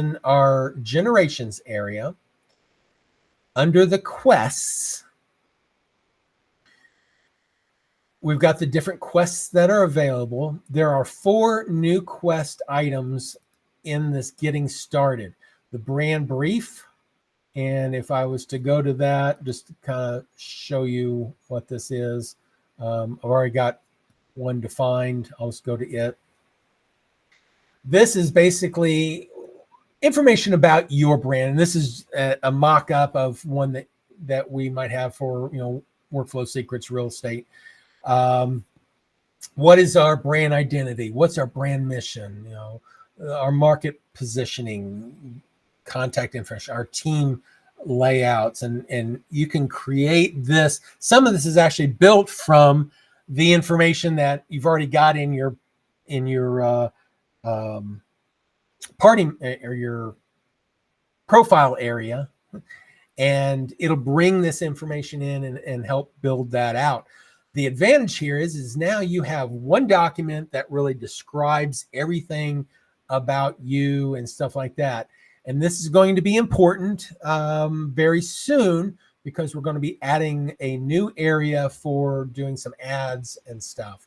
in our generations area, under the quests, we've got the different quests that are available. There are 4 new quest items in this getting started. The brand brief. And if I was to go to that, just to kind of show you what this is, I've already got one defined. I'll just go to it. This is basically information about your brand. And this is a mock-up of one that we might have for, workflow secrets, real estate. What is our brand identity? What's our brand mission? Our market positioning, contact information, our team layouts, and you can create this. Some of this is actually built from the information that you've already got in your party or your profile area, and it'll bring this information in and help build that out. The advantage here is now you have one document that really describes everything about you and stuff like that. And this is going to be important very soon, because we're going to be adding a new area for doing some ads and stuff.